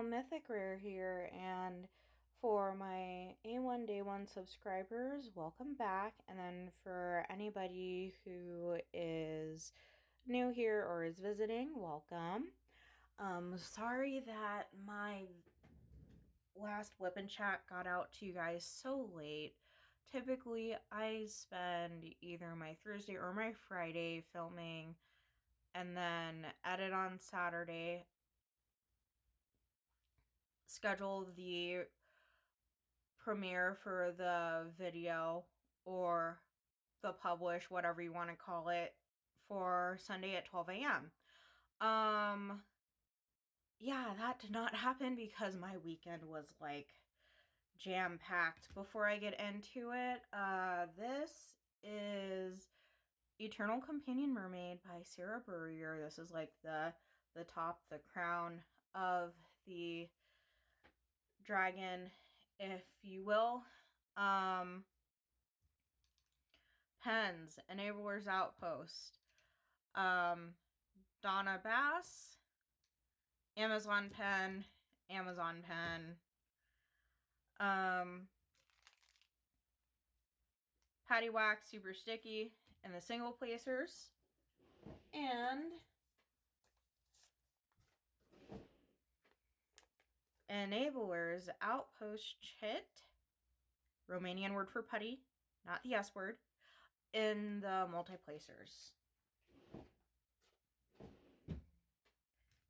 Mythic Rare here, and for my A1 Day 1 subscribers, welcome back. And then for anybody who is new here or is visiting, welcome. Sorry that my last whip and chat got out to you guys so late. Typically, I spend either my Thursday or my Friday filming and then edit on Saturday, schedule the premiere for the video or the publish, whatever you want to call it, for Sunday at 12 a.m. Yeah, that did not happen because my weekend was like jam-packed. Before I get into it, this is Eternal Companion Mermaid by Sarah Burrier. This is like the top, the crown of the dragon, if you will. Pens, Enablers, Outpost. Donna Bass, Amazon pen, Amazon pen. Patty Wax, super sticky in the single placers. And Enablers, Outpost Chit, Romanian word for putty, not the S word, in the multi-placers.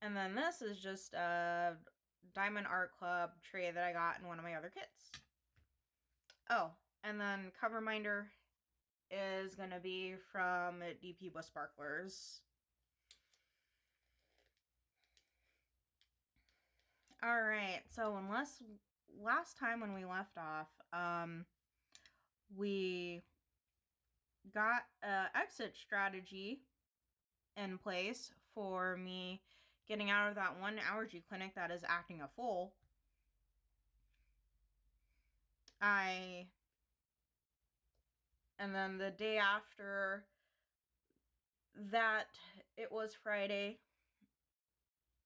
And then this is just a Diamond Art Club tray that I got in one of my other kits. Oh, and then cover minder is going to be from DP with Sparklers. Alright, so last time when we left off, we got an exit strategy in place for me getting out of that one allergy clinic that is acting a fool. And then the day after that, it was Friday,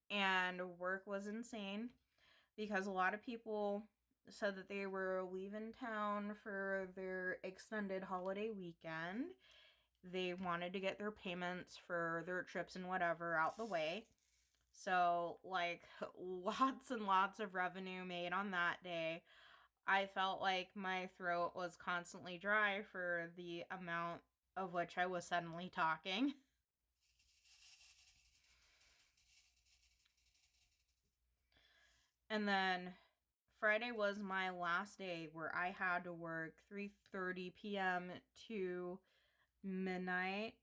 and work was insane because a lot of people said that they were leaving town for their extended holiday weekend. They wanted to get their payments for their trips and whatever out the way. So, like, lots and lots of revenue made on that day. I felt like my throat was constantly dry for the amount of which I was suddenly talking. And then Friday was my last day where I had to work 3:30 p.m. to midnight.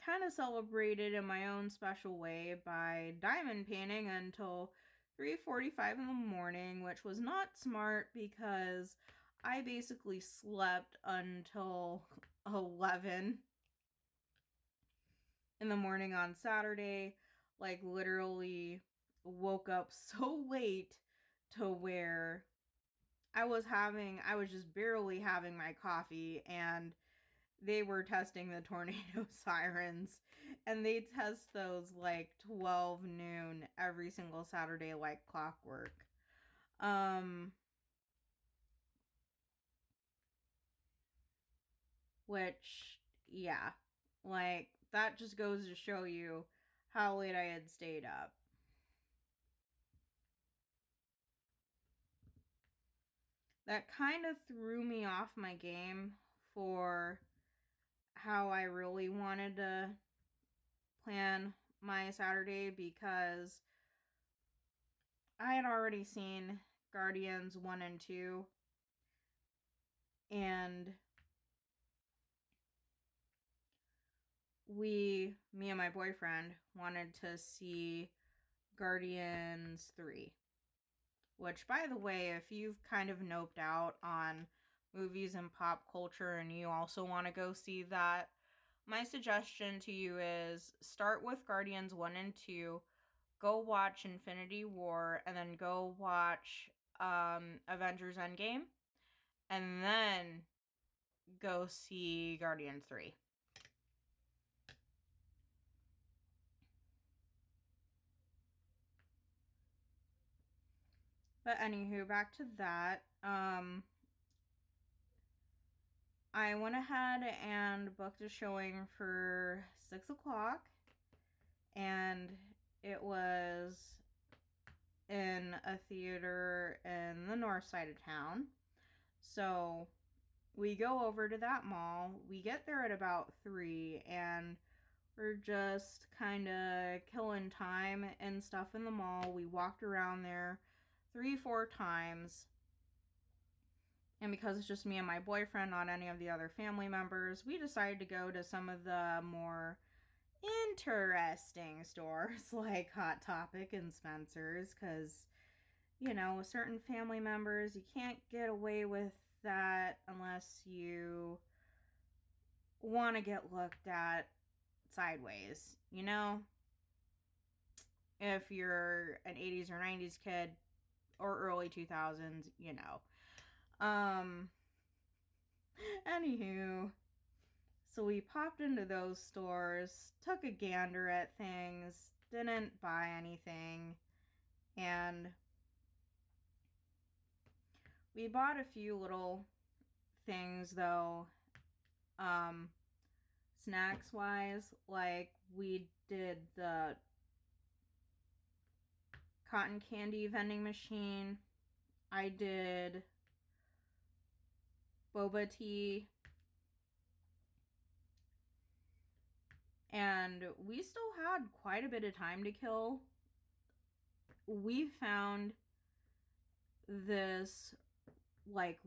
Kind of celebrated in my own special way by diamond painting until 3:45 in the morning, which was not smart because I basically slept until 11 in the morning on Saturday. Like, literally woke up so late to where I was just barely having my coffee, and they were testing the tornado sirens, and they test those like 12 noon every single Saturday like clockwork. Which, yeah, like, that just goes to show you how late I had stayed up. That kind of threw me off my game for how I really wanted to plan my Saturday, because I had already seen Guardians 1 and 2, and me and my boyfriend wanted to see Guardians 3. Which, by the way, if you've kind of noped out on movies and pop culture and you also want to go see that, my suggestion to you is start with Guardians 1 and 2, go watch Infinity War, and then go watch Avengers Endgame, and then go see Guardians 3. But anywho, back to that. I went ahead and booked a showing for 6 o'clock, and it was in a theater in the north side of town. So we go over to that mall. We get there at about 3, and we're just kind of killing time and stuff in the mall. We walked around there 3-4 times. And because it's just me and my boyfriend, not any of the other family members, we decided to go to some of the more interesting stores like Hot Topic and Spencer's, because, you know, with certain family members, you can't get away with that unless you want to get looked at sideways, you know? If you're an 80s or 90s kid or early 2000s, you know. Anywho, so we popped into those stores, took a gander at things, didn't buy anything, and we bought a few little things though, snacks wise. Like we did the cotton candy vending machine. I did boba tea. And we still had quite a bit of time to kill. We found this like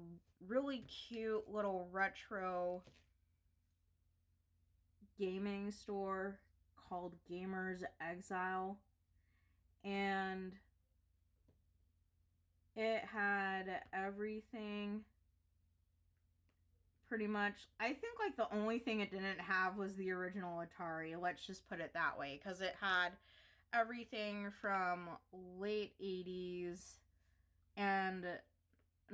really cute little retro gaming store called Gamers Exile, and it had everything pretty much. I think like the only thing it didn't have was the original Atari, let's just put it that way, because it had everything from late 80s and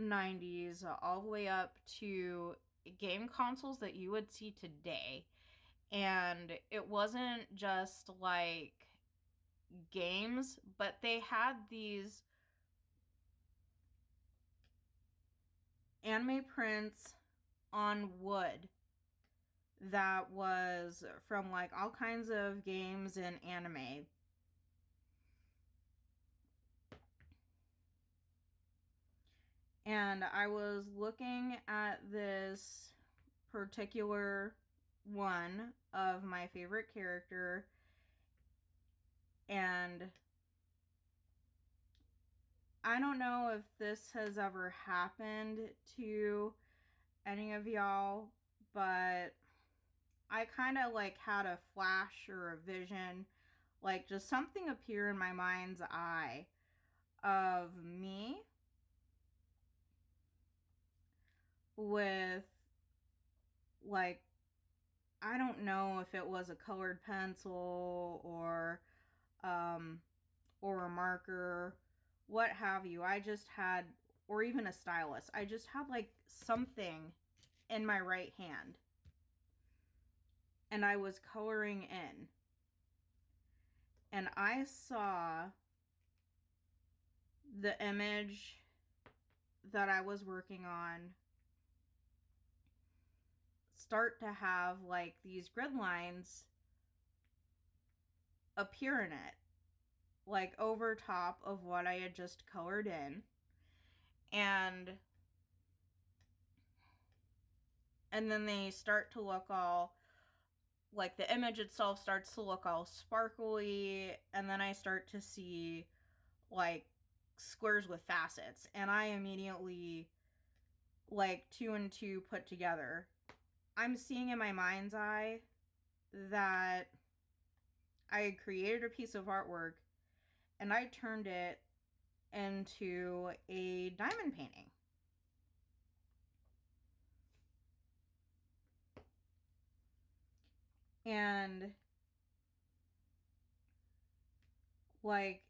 90s all the way up to game consoles that you would see today. And it wasn't just like games, but they had these anime prints on wood that was from like all kinds of games and anime. And I was looking at this particular one of my favorite character, and I don't know if this has ever happened to any of y'all, but I kind of like had a flash or a vision, like just something appear in my mind's eye of me with like, I don't know if it was a colored pencil or a marker, what have you. I just had, or even a stylus. I just had like something in my right hand, and I was coloring in, and I saw the image that I was working on start to have like these grid lines appear in it, like over top of what I had just colored in. And then they start to look all like, the image itself starts to look all sparkly, and then I start to see like squares with facets, and I immediately like 2 and 2 put together. I'm seeing in my mind's eye that I had created a piece of artwork and I turned it into a diamond painting. And like,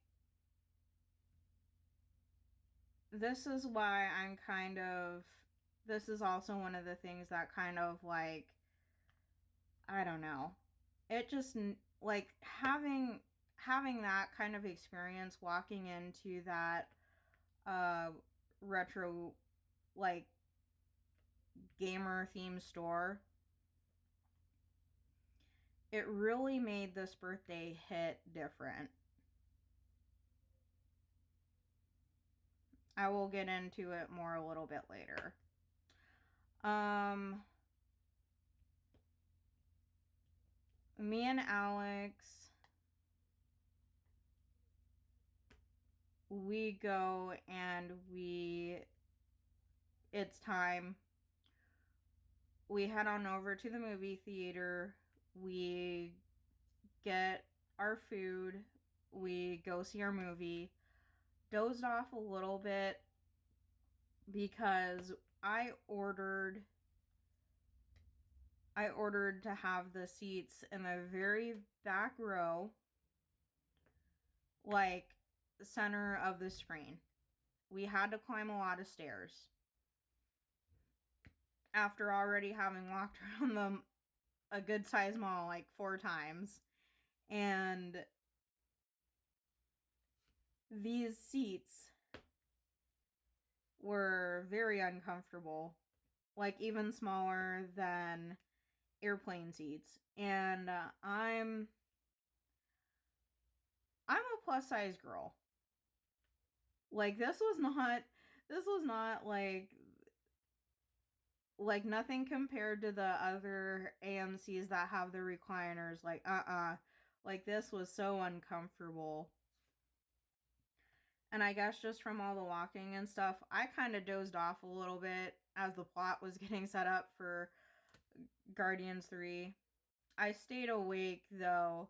this is why I'm kind of, this is also one of the things that kind of like, I don't know, it just like having that kind of experience, walking into that retro, like, gamer themed store, it really made this birthday hit different. I will get into it more a little bit later. Me and Alex, we go and it's time. We head on over to the movie theater. We get our food. We go see our movie. Dozed off a little bit because I ordered to have the seats in the very back row, like the center of the screen. We had to climb a lot of stairs after already having walked around a good sized mall like 4 times. And these seats were very uncomfortable, like even smaller than airplane seats. And I'm a plus size girl. Like this was not like nothing compared to the other AMCs that have the recliners. Like this was so uncomfortable. And I guess just from all the walking and stuff, I kind of dozed off a little bit as the plot was getting set up for Guardians 3. I stayed awake though,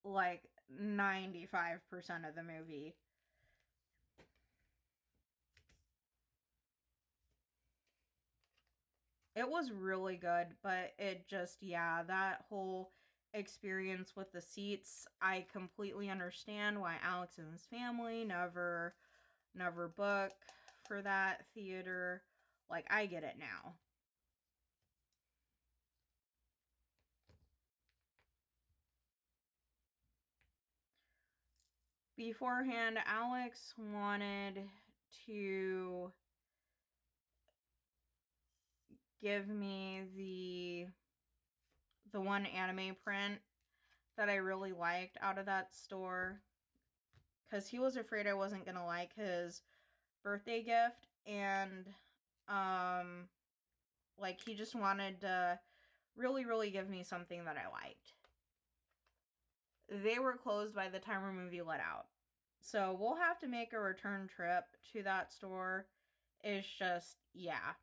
like 95% of the movie. It was really good, but it just, yeah, that whole experience with the seats, I completely understand why Alex and his family never book for that theater. Like, I get it now. Beforehand, Alex wanted to give me the one anime print that I really liked out of that store, because he was afraid I wasn't gonna like his birthday gift, and like he just wanted to really give me something that I liked. They were closed by the time our movie let out, so we'll have to make a return trip to that store. It's just, yeah,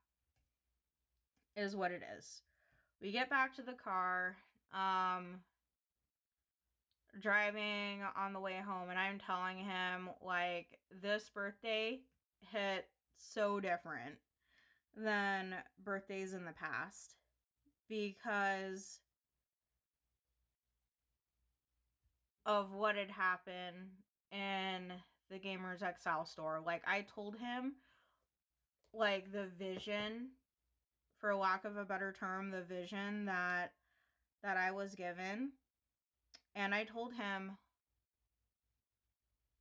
is what it is. We get back to the car, driving on the way home, and I'm telling him, like, this birthday hit so different than birthdays in the past, because of what had happened in the Gamers Exile store. Like, I told him, like, the vision, for lack of a better term, the vision that I was given. And I told him,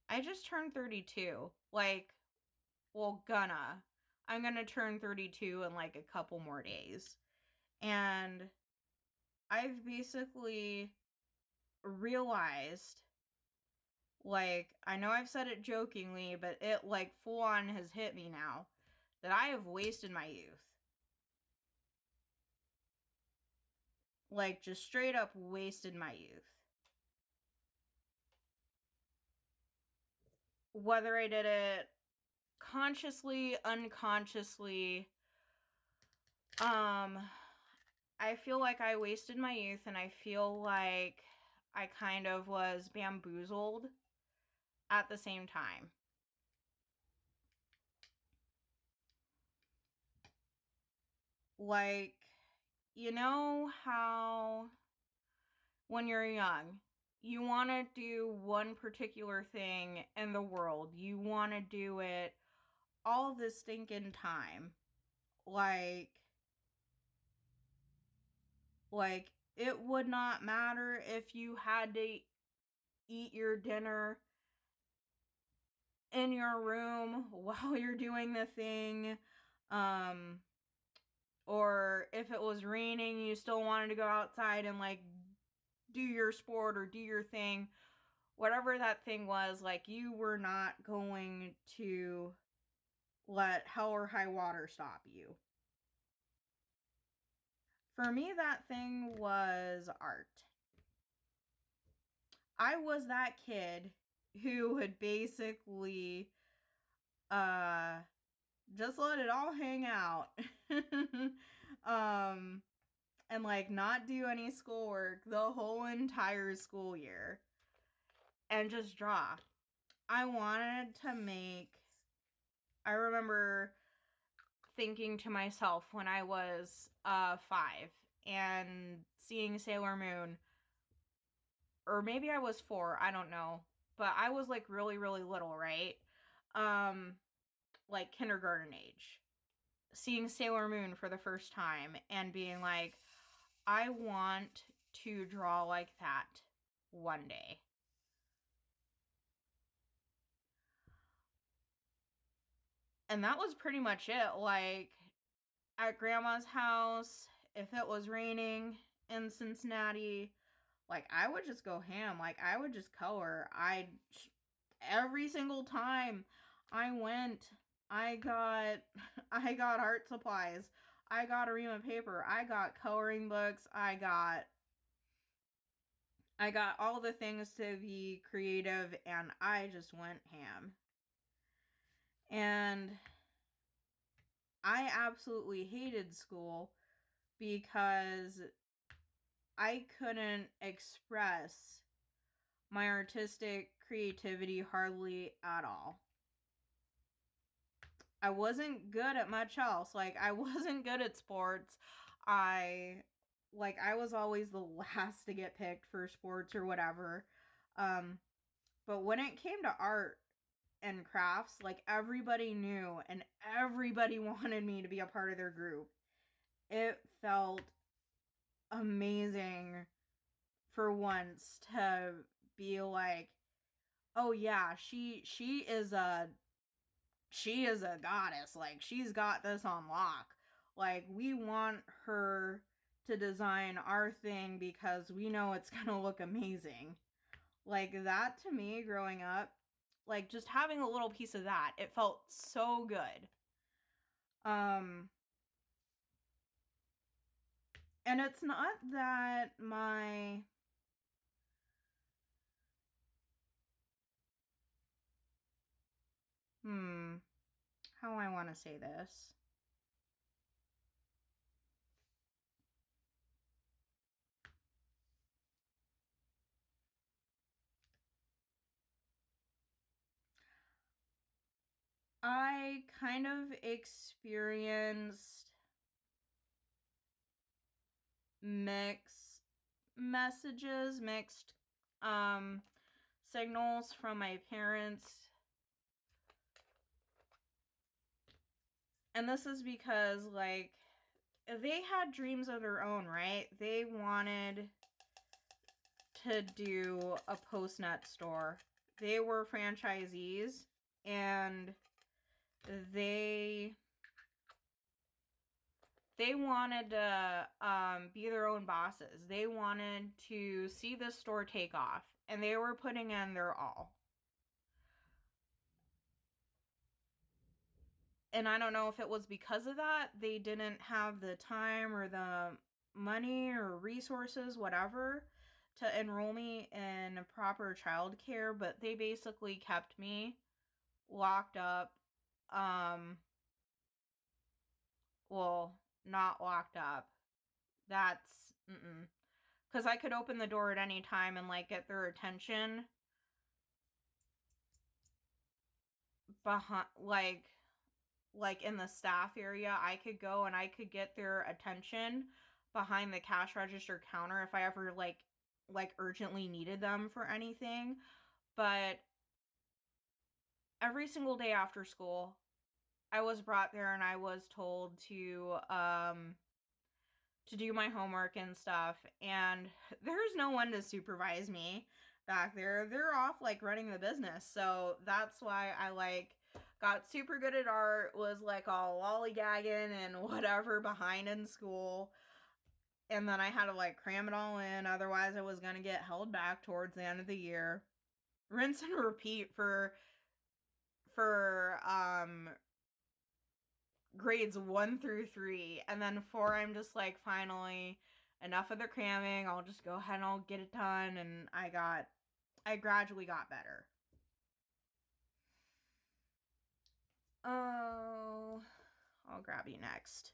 I just turned 32. Like, well, I'm gonna turn 32 in like a couple more days. And I've basically realized, like, I know I've said it jokingly, but it like full on has hit me now, that I have wasted my youth. Like, just straight up wasted my youth. Whether I did it consciously, unconsciously, I feel like I wasted my youth, and I feel like I kind of was bamboozled at the same time. Like, you know how when you're young, you want to do one particular thing in the world. You want to do it all the stinking time. Like, it would not matter if you had to eat your dinner in your room while you're doing the thing. Or if it was raining, you still wanted to go outside and like do your sport or do your thing. Whatever that thing was, like, you were not going to let hell or high water stop you. For me, that thing was art. I was that kid who would basically just let it all hang out. And like not do any schoolwork the whole entire school year and just draw. I wanted to make, I remember thinking to myself when I was 5 and seeing Sailor Moon, or maybe I was 4, I don't know, but I was like really, really little, right? Like kindergarten age, seeing Sailor Moon for the first time and being like, I want to draw like that one day. And that was pretty much it. Like, at grandma's house, if it was raining in Cincinnati, like, I would just go ham. Like, I would just color. Every single time I went, I got art supplies. I got a ream of paper. I got coloring books. I got all the things to be creative, and I just went ham. And I absolutely hated school because I couldn't express my artistic creativity hardly at all. I wasn't good at much else. Like, I wasn't good at sports. I was always the last to get picked for sports or whatever. But when it came to art and crafts, like, everybody knew and everybody wanted me to be a part of their group. It felt amazing for once to be like, oh yeah, she is a goddess. Like, she's got this on lock. Like, we want her to design our thing because we know it's gonna look amazing. Like, that to me growing up, like, just having a little piece of that, it felt so good. And it's not that how I want to say this. I kind of experienced mixed messages, mixed signals from my parents. And this is because, like, they had dreams of their own, right? They wanted to do a post-net store. They were franchisees, and they wanted to be their own bosses. They wanted to see this store take off, and they were putting in their all. And I don't know if it was because of that, they didn't have the time or the money or resources, whatever, to enroll me in proper childcare, but they basically kept me locked up. Well, not locked up. That's, because I could open the door at any time and, like, get their attention behind, like in the staff area. I could go and I could get their attention behind the cash register counter if I ever like urgently needed them for anything. But every single day after school, I was brought there and I was told to do my homework and stuff, and there's no one to supervise me. back there. They're off like running the business. So that's why I like got super good at art, was like all lollygagging and whatever behind in school. And then I had to like cram it all in. Otherwise I was going to get held back towards the end of the year. Rinse and repeat for grades 1 through 3. And then 4, I'm just like, finally, enough of the cramming. I'll just go ahead and I'll get it done. And I gradually got better. Oh, I'll grab you next.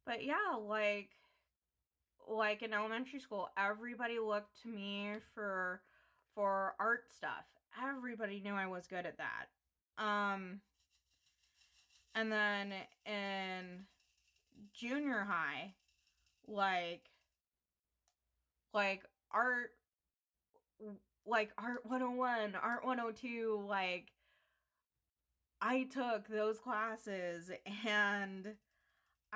But yeah, like in elementary school, everybody looked to me for art stuff. Everybody knew I was good at that. And then in junior high, like art, like art 101, art 102, like I took those classes and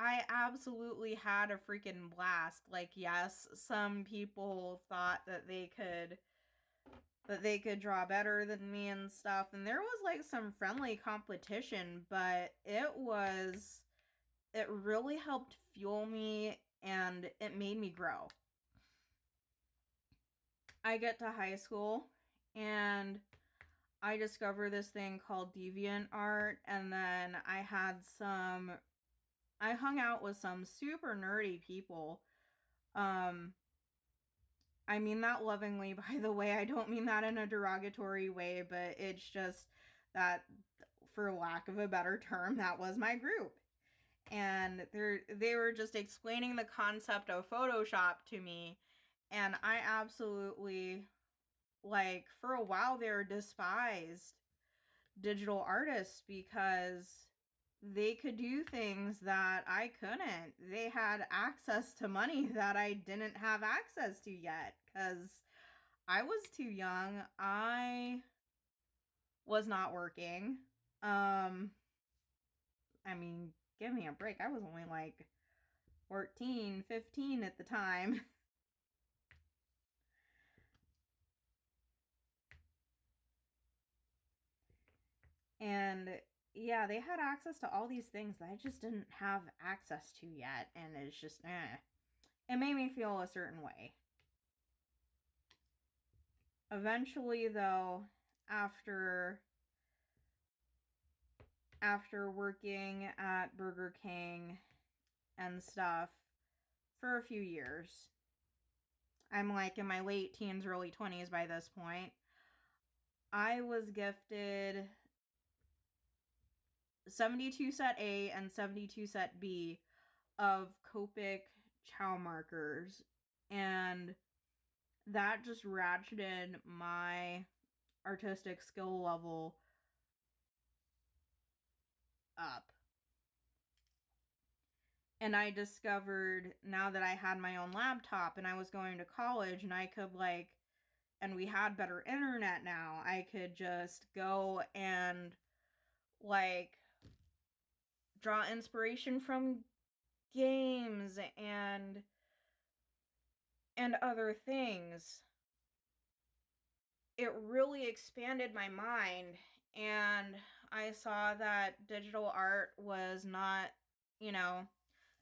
I absolutely had a freaking blast. Like, yes, some people thought that they could draw better than me and stuff, and there was like some friendly competition, but it really helped fuel me and it made me grow. I get to high school and I discover this thing called deviant art, and then I hung out with some super nerdy people. I mean that lovingly, by the way. I don't mean that in a derogatory way, but it's just that, for lack of a better term, that was my group. And they were just explaining the concept of Photoshop to me, and I absolutely, like, for a while there, despised digital artists because they could do things that I couldn't. They had access to money that I didn't have access to yet because I was too young. I was not working. I mean, give me a break. I was only like 14, 15 at the time. And yeah, they had access to all these things that I just didn't have access to yet. And it's just, it made me feel a certain way. Eventually, though, after working at Burger King and stuff for a few years, I'm like in my late teens, early 20s by this point, I was gifted 72 set A and 72 set B of Copic chow markers, and that just ratcheted my artistic skill level up. And I discovered, now that I had my own laptop and I was going to college and I could and we had better internet now, I could just go and draw inspiration from games and other things. It really expanded my mind, and I saw that digital art was not,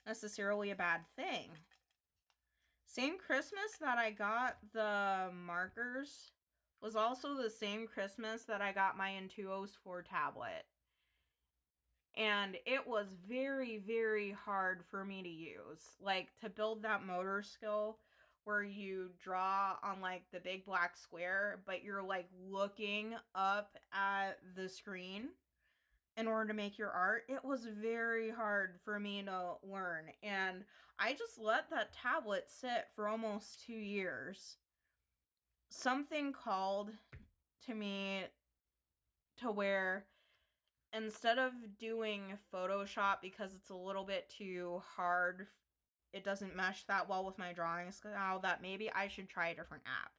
necessarily a bad thing. Same Christmas that I got the markers was also the same Christmas that I got my Intuos 4 tablet. And it was very, very hard for me to use. Like, to build that motor skill where you draw on the big black square, but you're looking up at the screen in order to make your art. It was very hard for me to learn. And I just let that tablet sit for almost 2 years. Something called to me to where, instead of doing Photoshop because it's a little bit too hard, it doesn't mesh that well with my drawing style, that maybe I should try a different app.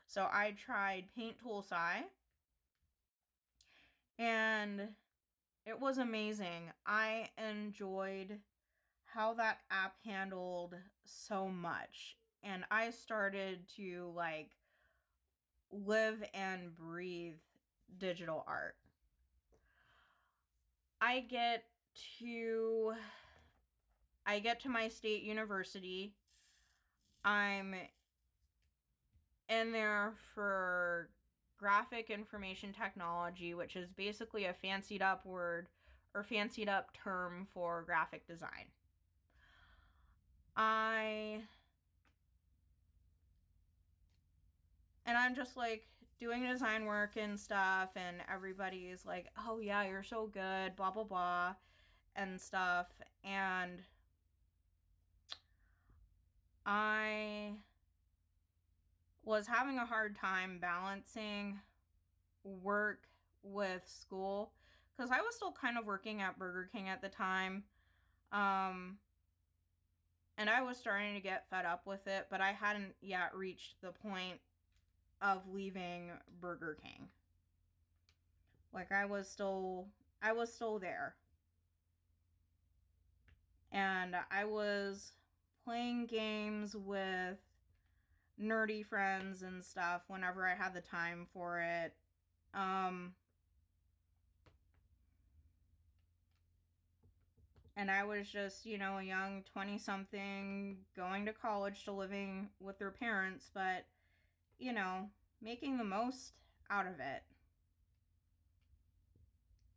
So I tried Paint Tool SAI, and it was amazing. I enjoyed how that app handled so much. And I started to like live and breathe digital art. I get to my state university. I'm in there for graphic information technology, which is basically a fancied up word or fancied up term for graphic design. I'm just like doing design work and stuff, and everybody's like, oh yeah, you're so good, blah blah blah and stuff. And I was having a hard time balancing work with school because I was still kind of working at Burger King at the time. And I was starting to get fed up with it, but I hadn't yet reached the point of leaving Burger King. Like I was still there. And I was playing games with nerdy friends and stuff whenever I had the time for it. And I was just, you know, a young 20-something going to college to living with their parents, but, you know, making the most out of it.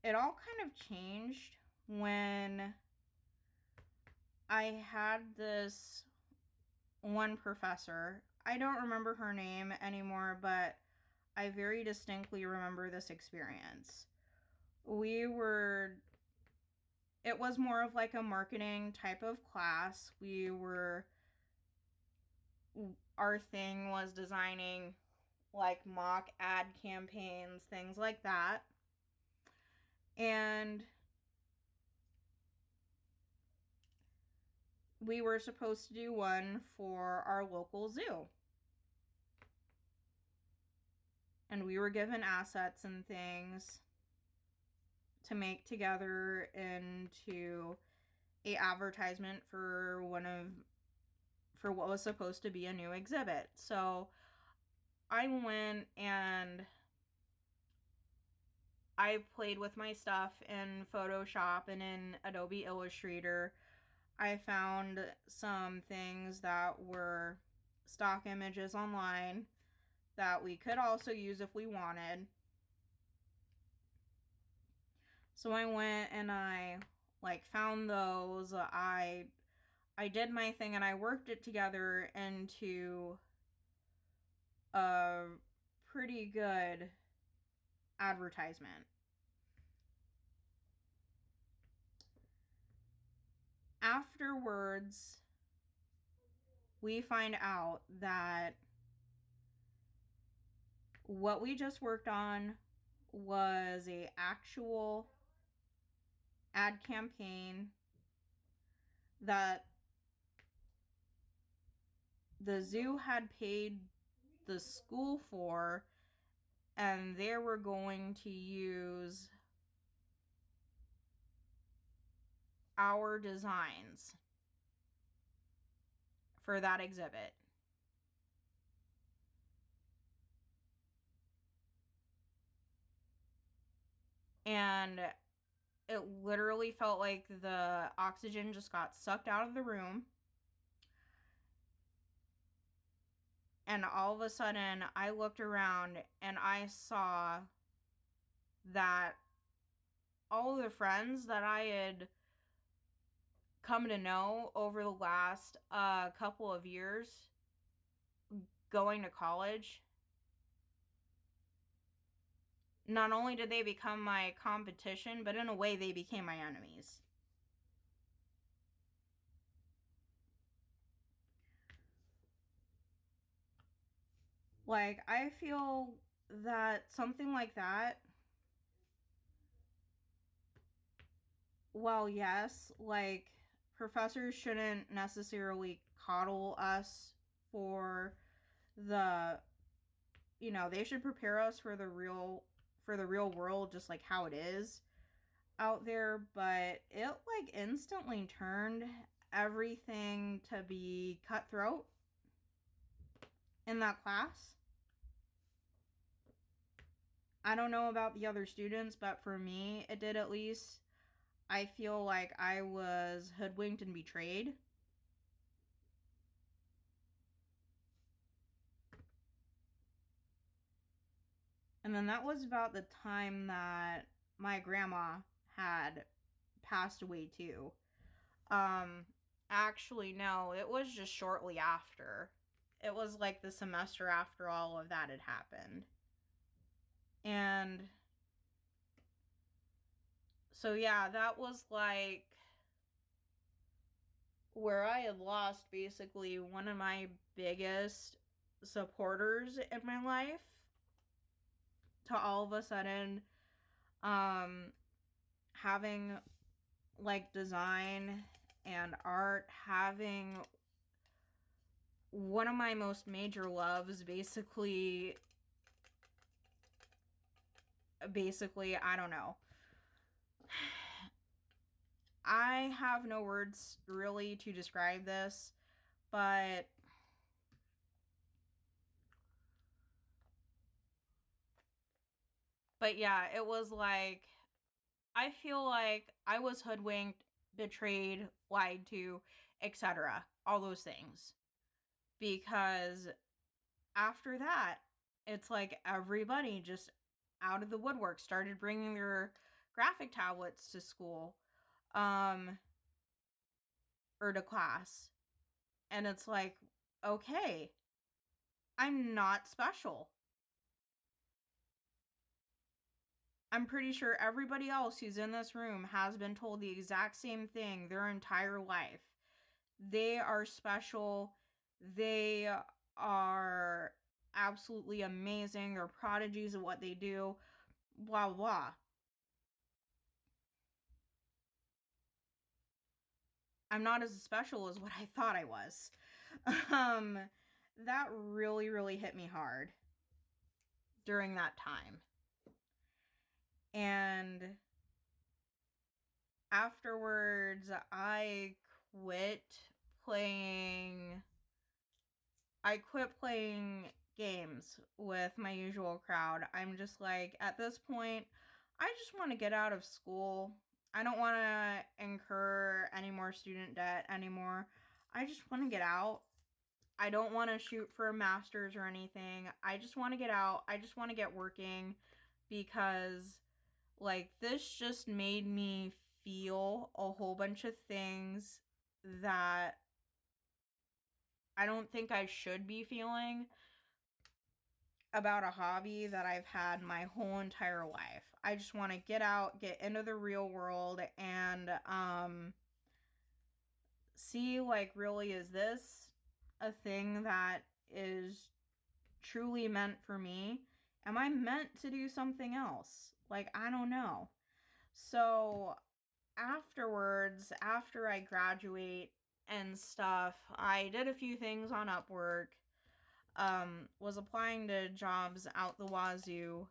It all kind of changed when I had this one professor. I don't remember her name anymore, but I very distinctly remember this experience. It was more of like a marketing type of class. Our thing was designing like mock ad campaigns, things like that. And we were supposed to do one for our local zoo. And we were given assets and things to make together into a advertisement for what was supposed to be a new exhibit. So I went and I played with my stuff in Photoshop and in Adobe Illustrator. I found some things that were stock images online that we could also use if we wanted. So I went and I like found those. I did my thing and I worked it together into a pretty good advertisement. Afterwards, we find out that what we just worked on was a actual ad campaign that the zoo had paid the school for, and they were going to use our designs for that exhibit. And it literally felt like the oxygen just got sucked out of the room. And all of a sudden, I looked around and I saw that all of the friends that I had come to know over the last couple of years going to college, not only did they become my competition, but in a way they became my enemies. Like, I feel that something like that, well, yes, like, professors shouldn't necessarily coddle us for the, you know, they should prepare us for the real world, just like how it is. out there, but it like instantly turned everything to be cutthroat in that class. I don't know about the other students, but for me, it did at least. I feel like I was hoodwinked and betrayed. And then that was about the time that my grandma had passed away too. Actually, no, it was just shortly after. It was like the semester after all of that had happened. And so, yeah, that was like where I had lost basically one of my biggest supporters in my life to all of a sudden having like design and art, having one of my most major loves basically I don't know. I have no words really to describe this, but yeah, it was like I feel like I was hoodwinked, betrayed, lied to, etc. All those things. Because after that, it's like everybody just out of the woodwork started bringing their graphic tablets to school or to class. And it's like, okay, I'm not special. I'm pretty sure everybody else who's in this room has been told the exact same thing their entire life. They are special. They are absolutely amazing. They're prodigies at what they do. Blah, blah. I'm not as special as what I thought I was. That really, really hit me hard during that time. And afterwards, I quit playing games with my usual crowd. I'm just like, at this point, I just want to get out of school. I don't want to incur any more student debt anymore. I just want to get out. I don't want to shoot for a master's or anything. I just want to get out. I just want to get working because, like, this just made me feel a whole bunch of things that I don't think I should be feeling about a hobby that I've had my whole entire life. I just want to get out, get into the real world, and see, like, really, is this a thing that is truly meant for me? Am I meant to do something else? Like, I don't know. So afterwards, after I graduate and stuff, I did a few things on Upwork. Was applying to jobs out the wazoo,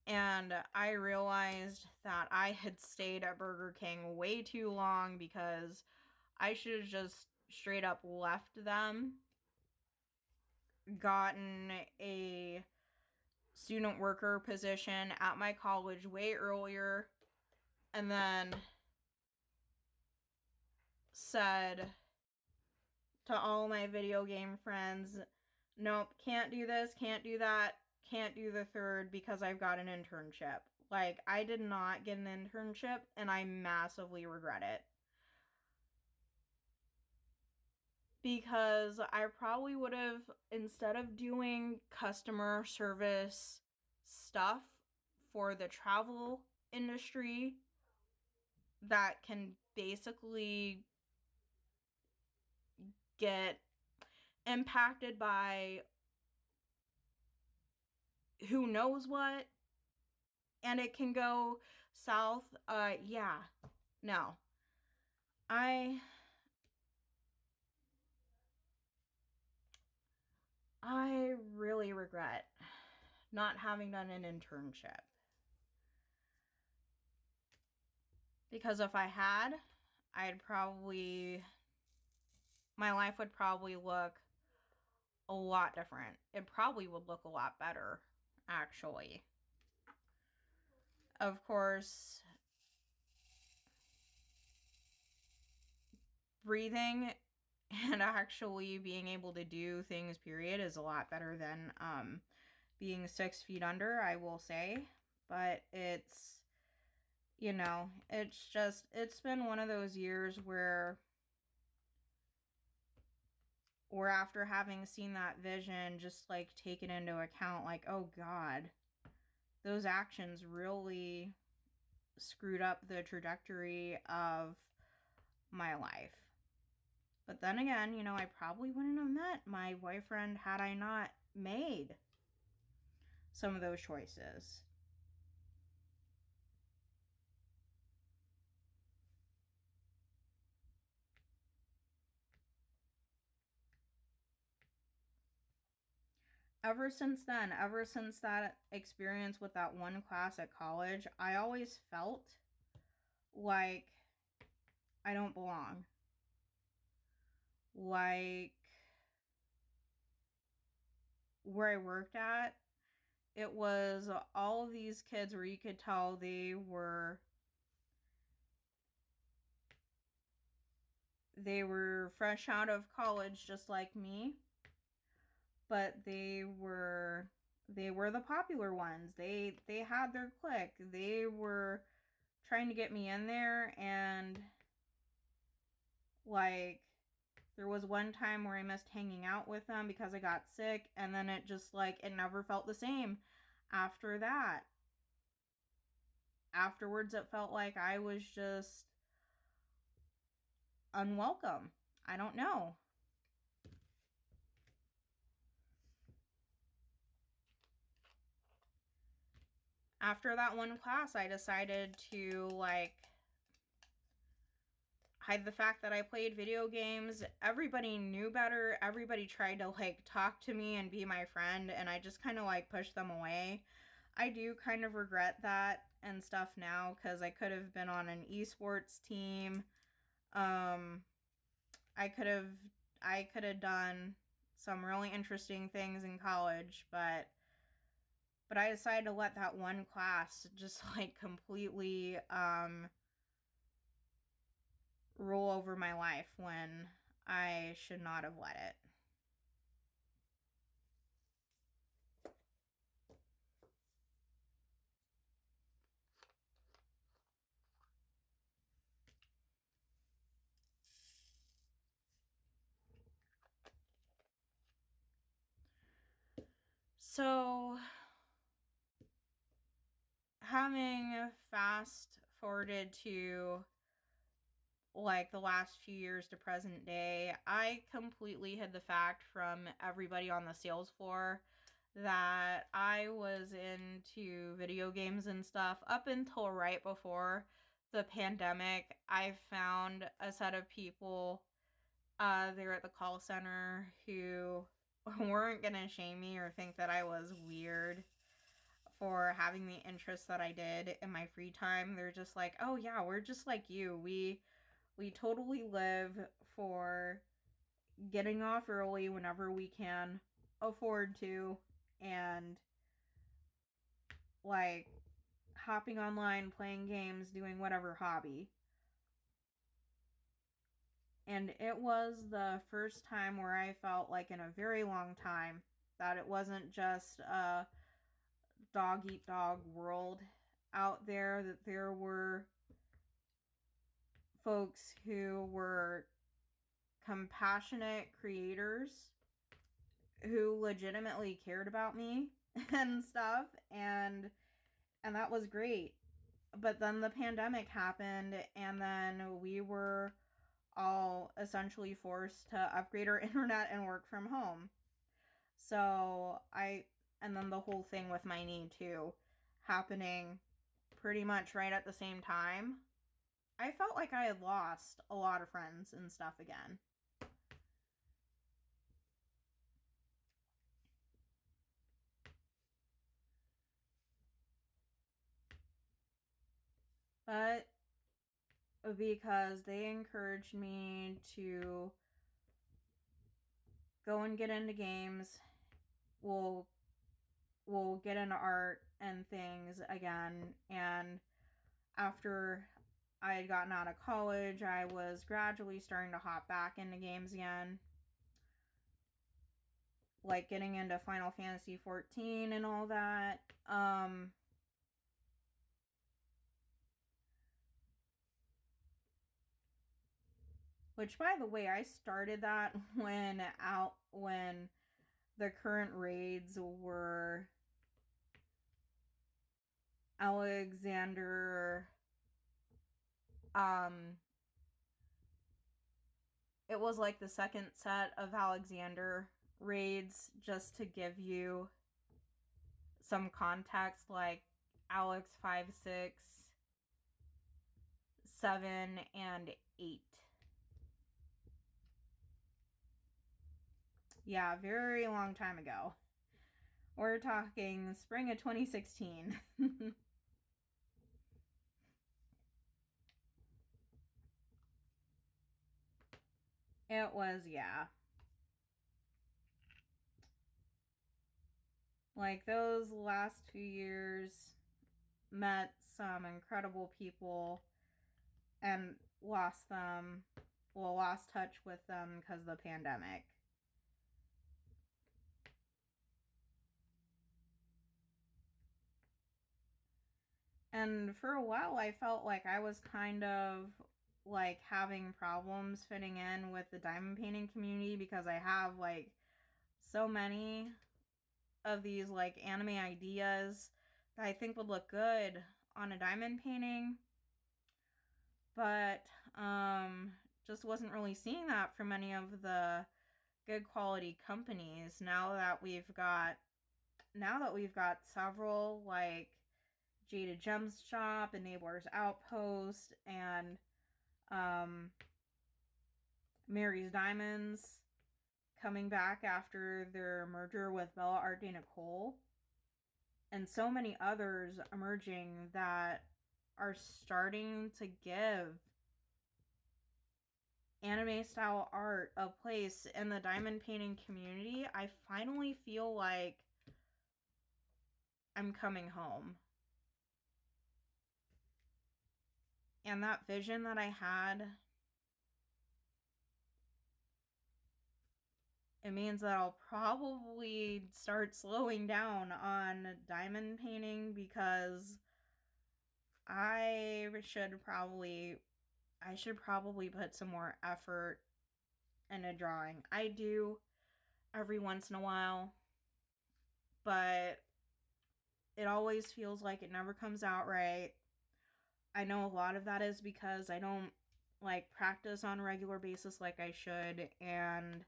and I realized that I had stayed at Burger King way too long because I should have just straight up left them, gotten a student worker position at my college way earlier, and then said to all my video game friends, nope, can't do this, can't do that, can't do the third because I've got an internship. Like, I did not get an internship, and I massively regret it. Because I probably would have, instead of doing customer service stuff for the travel industry that can basically get impacted by who knows what, and it can go south. Yeah, no. I really regret not having done an internship. Because if I had, my life would probably look a lot different. It probably would look a lot better, actually. Of course, breathing and actually being able to do things, period, is a lot better than being 6 feet under, I will say. But it's, it's been one of those years where after having seen that vision, just like take it into account, like, oh God, those actions really screwed up the trajectory of my life. But then again, I probably wouldn't have met my boyfriend had I not made some of those choices. Ever since then, ever since that experience with that one class at college, I always felt like I don't belong. Like, where I worked at, it was all of these kids where you could tell they were fresh out of college just like me, but they were the popular ones. They had their clique. They were trying to get me in there, and like, there was one time where I missed hanging out with them because I got sick, and then it just, like, it never felt the same after that. Afterwards, it felt like I was just unwelcome. I don't know. After that one class, I decided to, like, hide the fact that I played video games. Everybody knew better. Everybody tried to, like, talk to me and be my friend, and I just kind of, like, pushed them away. I do kind of regret that and stuff now, because I could have been on an esports team. I could have done some really interesting things in college, but I decided to let that one class just, like, completely rule over my life when I should not have let it. So, having fast forwarded to, like, the last few years to present day, I completely hid the fact from everybody on the sales floor that I was into video games and stuff up until right before the pandemic. I found a set of people there at the call center who weren't gonna shame me or think that I was weird for having the interests that I did in my free time. They're just like, oh yeah, we're just like you. We totally live for getting off early whenever we can afford to, and, like, hopping online, playing games, doing whatever hobby. And it was the first time where I felt like in a very long time that it wasn't just a dog eat dog world out there, that there were folks who were compassionate creators who legitimately cared about me and stuff, and that was great. But then the pandemic happened, and then we were all essentially forced to upgrade our internet and work from home. So and then the whole thing with my knee too happening pretty much right at the same time, I felt like I had lost a lot of friends and stuff again. But because they encouraged me to go and get into games. We'll get into art and things again. And after I had gotten out of college, I was gradually starting to hop back into games again. Like getting into Final Fantasy 14 and all that. Which, by the way, I started that when the current raids were Alexander. It was like the second set of Alexander raids, just to give you some context, like Alex 5, 6, 7, and 8. Yeah, very long time ago. We're talking spring of 2016. It was, yeah. Like, those last 2 years, met some incredible people and lost touch with them because of the pandemic. And for a while, I felt like I was kind of like having problems fitting in with the diamond painting community, because I have like so many of these like anime ideas that I think would look good on a diamond painting, but just wasn't really seeing that from any of the good quality companies. Now that we've got several, like Jada Gems Shop, Enabler's Outpost, and Mary's Diamonds coming back after their merger with Bella Art de Nicole, and so many others emerging that are starting to give anime style art a place in the diamond painting community, I finally feel like I'm coming home. And that vision that I had, it means that I'll probably start slowing down on diamond painting, because I should probably put some more effort into drawing. I do every once in a while, but it always feels like it never comes out right. I know a lot of that is because I don't like practice on a regular basis like I should, and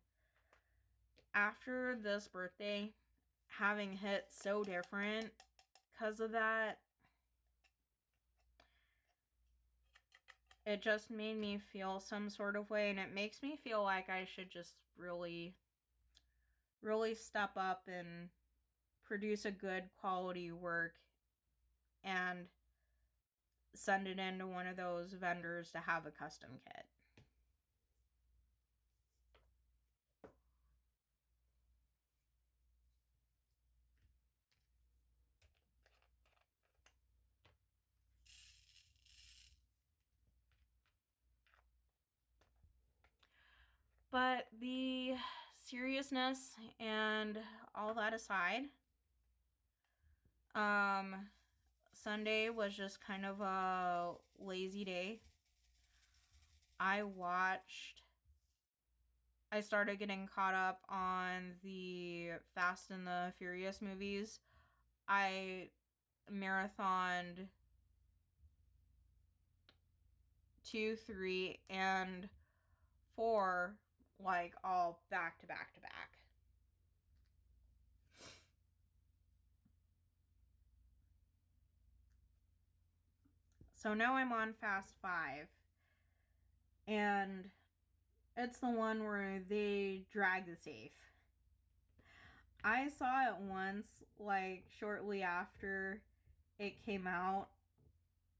after this birthday having hit so different because of that, it just made me feel some sort of way, and it makes me feel like I should just really step up and produce a good quality work and send it into one of those vendors to have a custom kit. But the seriousness and all that aside, Sunday was just kind of a lazy day. I started getting caught up on the Fast and the Furious movies. I marathoned 2, 3, and 4, like all back to back to back. So now I'm on Fast 5. And it's the one where they drag the safe. I saw it once, like shortly after it came out,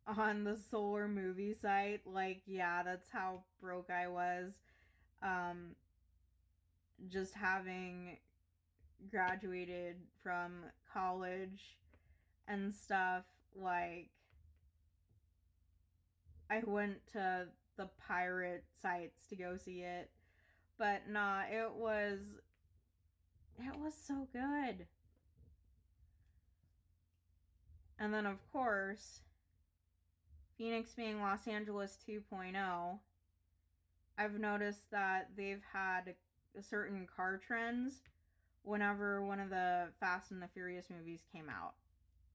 on the Solar movie site. Like, yeah, that's how broke I was. Just having graduated from college and stuff, like, I went to the pirate sites to go see it. But nah, it was so good. And then, of course, Phoenix being Los Angeles 2.0, I've noticed that they've had certain car trends whenever one of the Fast and the Furious movies came out.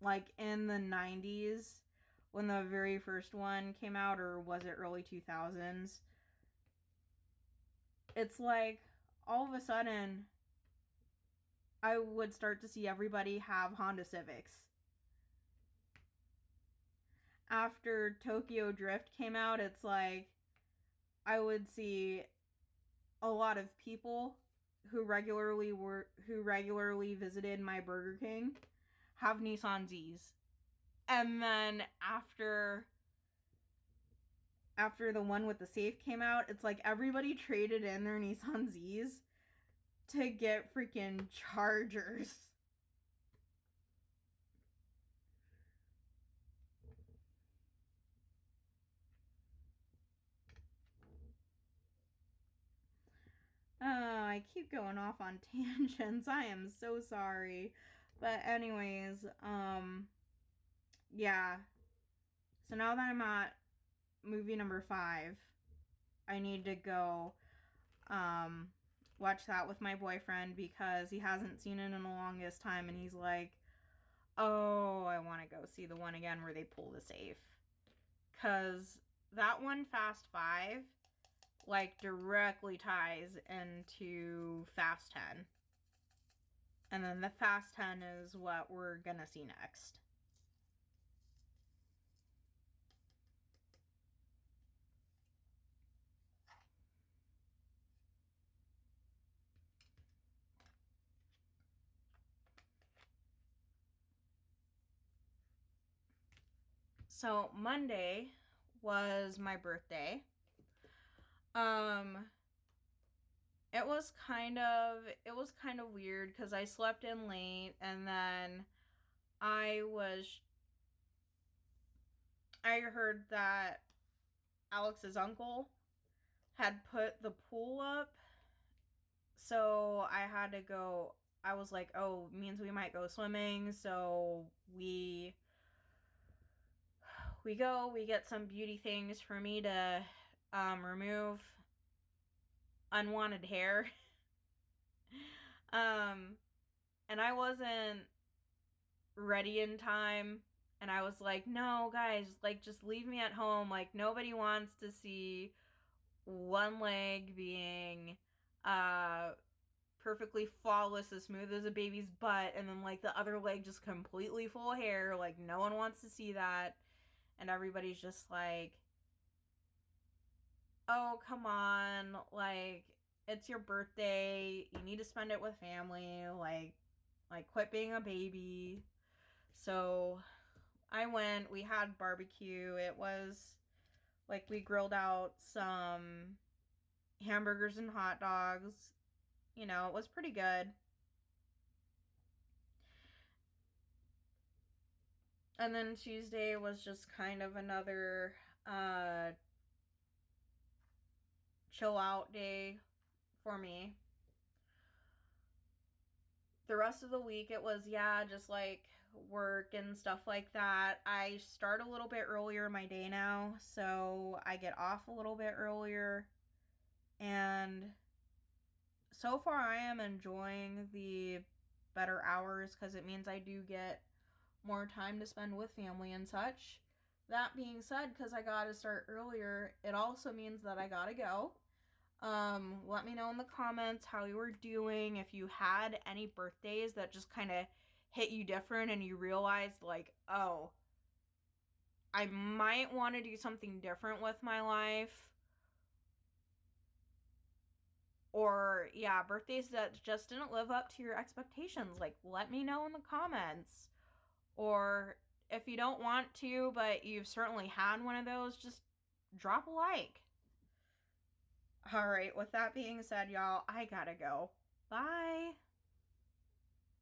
Like in the 90s, when the very first one came out, or was it early 2000s? It's like all of a sudden I would start to see everybody have Honda Civics. After Tokyo Drift came out, it's like I would see a lot of people who regularly visited my Burger King have Nissan Zs. And then after the one with the safe came out, it's like everybody traded in their Nissan Zs to get freaking Chargers. I keep going off on tangents. I am so sorry. But anyways, yeah. So now that I'm at movie number 5, I need to go watch that with my boyfriend because he hasn't seen it in the longest time, and he's like, oh, I want to go see the one again where they pull the safe. Because that one, Fast 5, like, directly ties into Fast 10. And then the Fast 10 is what we're gonna see next. So Monday was my birthday. It was kind of weird because I slept in late, and then I heard that Alex's uncle had put the pool up, so I had to go. I was like, oh, means we might go swimming, so we get some beauty things for me to remove unwanted hair. And I wasn't ready in time, and I was like, no, guys, like, just leave me at home. Like, nobody wants to see one leg being perfectly flawless, as smooth as a baby's butt, and then, like, the other leg just completely full of hair. Like, no one wants to see that. And everybody's just like, oh, come on, like, it's your birthday, you need to spend it with family, like quit being a baby. So I went, we had barbecue. It was like, we grilled out some hamburgers and hot dogs. You know, it was pretty good. And then Tuesday was just kind of another chill out day for me. The rest of the week, it was, yeah, just like work and stuff like that. I start a little bit earlier in my day now, so I get off a little bit earlier. And so far, I am enjoying the better hours because it means I do get more time to spend with family and such. That being said, because I gotta start earlier, it also means that I gotta go. Let me know in the comments how you were doing, if you had any birthdays that just kind of hit you different and you realized, like, oh, I might want to do something different with my life. Or, yeah, birthdays that just didn't live up to your expectations. Like, let me know in the comments. Or if you don't want to, but you've certainly had one of those, just drop a like. All right, with that being said, y'all, I gotta go. Bye.